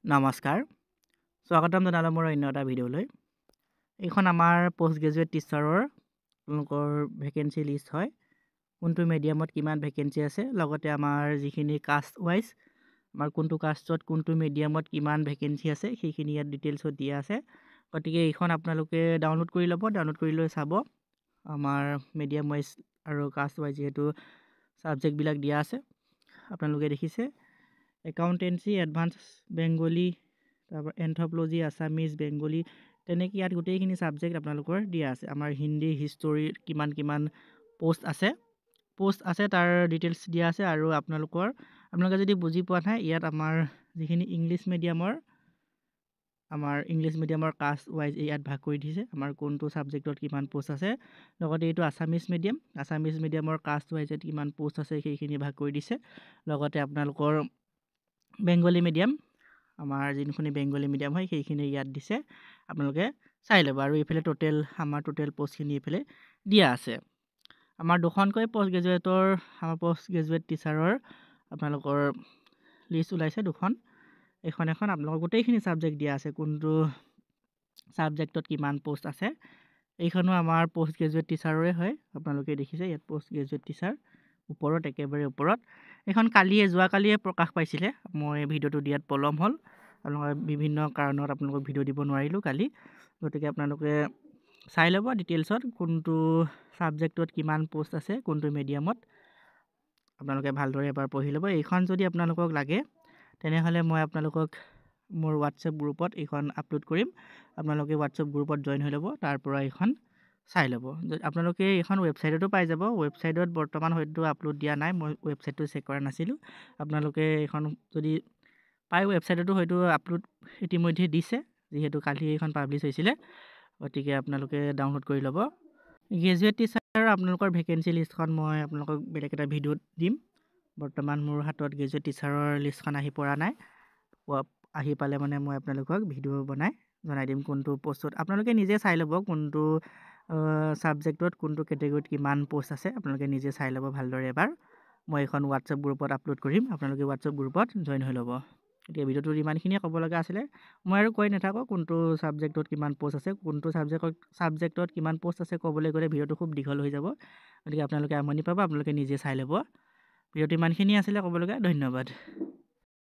নমস্কাৰ স্বাগতম জনালো মোৰ অন্য এটা ভিডিঅ'লৈ এইখন আমাৰ পোষ্ট গ্ৰেজুৱেট টিচাৰৰ তেওঁলোকৰ ভেকেঞ্চি লিষ্ট হয় কোনটো মিডিয়ামত কিমান ভেকেঞ্চি আছে লগতে আমাৰ যিখিনি কাষ্ট ৱাইজ আমাৰ কোনটো কাষ্টত কোনটো মিডিয়ামত কিমান ভেকেঞ্চি আছে সেইখিনি ইয়াত ডিটেইলছত দিয়া আছে গতিকে এইখন আপোনালোকে ডাউনলোড কৰি ল'ব ডাউনলোড কৰি লৈ চাব আমাৰ মিডিয়াম ৱাইজ আৰু কাষ্ট ৱাইজ যেহেতু ছাবজেক্টবিলাক দিয়া আছে আপোনালোকে দেখিছে একাউণ্টেঞ্চি এডভান্স বেংগলী তাৰপৰা এন্থ্ৰপলজি আছামিজ বেংগলী তেনেকৈ ইয়াত গোটেইখিনি ছাবজেক্ট আপোনালোকৰ দিয়া আছে আমাৰ হিন্দী হিষ্টৰী কিমান পোষ্ট আছে তাৰ ডিটেইলছ দিয়া আছে আৰু আপোনালোকে যদি বুজি পোৱা নাই ইয়াত আমাৰ যিখিনি ইংলিছ মিডিয়ামৰ কাষ্ট ৱাইজ ইয়াত ভাগ কৰি দিছে আমাৰ কোনটো ছাবজেক্টত কিমান পোষ্ট আছে লগতে এইটো আছামিজ মিডিয়ামৰ কাষ্ট ৱাইজত কিমান পোষ্ট আছে সেইখিনি ভাগ কৰি দিছে লগতে আপোনালোকৰ বেংগলী মিডিয়াম আমাৰ যিখিনি বেংগলী মিডিয়াম হয় সেইখিনি ইয়াত দিছে আপোনালোকে চাই ল'ব আৰু এইফালে আমাৰ টোটেল পোষ্টখিনি এইফালে দিয়া আছে আমাৰ দুখনকৈ পোষ্ট গ্ৰেজুৱেট টিচাৰৰ আপোনালোকৰ লিষ্ট ওলাইছে দুখন এখন আপোনালোকৰ গোটেইখিনি ছাবজেক্ট দিয়া আছে কোনটো ছাবজেক্টত কিমান পোষ্ট আছে এইখনো আমাৰ পোষ্ট গ্ৰেজুৱেট টিচাৰৰে হয় আপোনালোকে দেখিছে ইয়াত পোষ্ট গ্ৰেজুৱেট টিচাৰ একেবাৰে ওপৰত এইখন যোৱাকালিয়ে প্ৰকাশ পাইছিলে মই ভিডিঅ'টো দিয়াত পলম হ'ল আপোনালোকে বিভিন্ন কাৰণত আপোনালোকক ভিডিঅ' দিব নোৱাৰিলোঁ কালি গতিকে আপোনালোকে চাই ল'ব ডিটেইলছত কোনটো ছাবজেক্টত কিমান পোষ্ট আছে কোনটো মিডিয়ামত আপোনালোকে ভালদৰে এবাৰ পঢ়ি ল'ব এইখন যদি আপোনালোকক লাগে তেনেহ'লে মই আপোনালোকক মোৰ হোৱাটছএপ গ্ৰুপত এইখন আপলোড কৰিম আপোনালোকে হোৱাটছএপ গ্ৰুপত জইন হৈ ল'ব তাৰ পৰা এইখন চাই ল'ব আপোনালোকে এইখন ৱেবছাইটতো পাই যাব ৱেবছাইটত বৰ্তমান হয়তো আপলোড দিয়া নাই মই ৱেবছাইটটো চেক কৰা নাছিলোঁ আপোনালোকে এইখন যদি পাই ৱেবছাইটতো হয়তো আপলোড ইতিমধ্যে দিছে যিহেতু কালি এইখন পাব্লিছ হৈছিলে গতিকে আপোনালোকে ডাউনলোড কৰি ল'ব গ্ৰেজুৱেট টিচাৰৰ আপোনালোকৰ ভেকেঞ্চি লিষ্টখন মই আপোনালোকক বেলেগ এটা ভিডিঅ'ত দিম বৰ্তমান মোৰ হাতত গ্ৰেজুৱেট টিচাৰৰ লিষ্টখন আহি পৰা নাই আহি পালে মানে মই আপোনালোকক ভিডিঅ' বনাই জনাই দিম কোনটো পোষ্টত আপোনালোকে নিজে চাই ল'ব কোনটো ছাবজেক্টত কোনটো কেটেগৰীত কিমান পোষ্ট আছে আপোনালোকে নিজে চাই ল'ব ভালদৰে এবাৰ মই এখন হোৱাটছএপ গ্ৰুপত আপলোড কৰিম আপোনালোকে হোৱাটছএপ গ্ৰুপত জইন হৈ ল'ব এতিয়া ভিডিঅ'টোত ইমানখিনিয়ে ক'ব লগা আছিলে মই আৰু কৈ নাথাকোঁ কোনটো ছাবজেক্টত কিমান পোষ্ট আছে কোনটো ছাবজেক্টত কিমান পোষ্ট আছে ক'বলৈ গ'লে ভিডিঅ'টো খুব দীঘল হৈ যাব গতিকে আপোনালোকে আমনি পাব আপোনালোকে নিজে চাই ল'ব ভিডিঅ'টো ইমানখিনি আছিলে ক'ব লগা ধন্যবাদ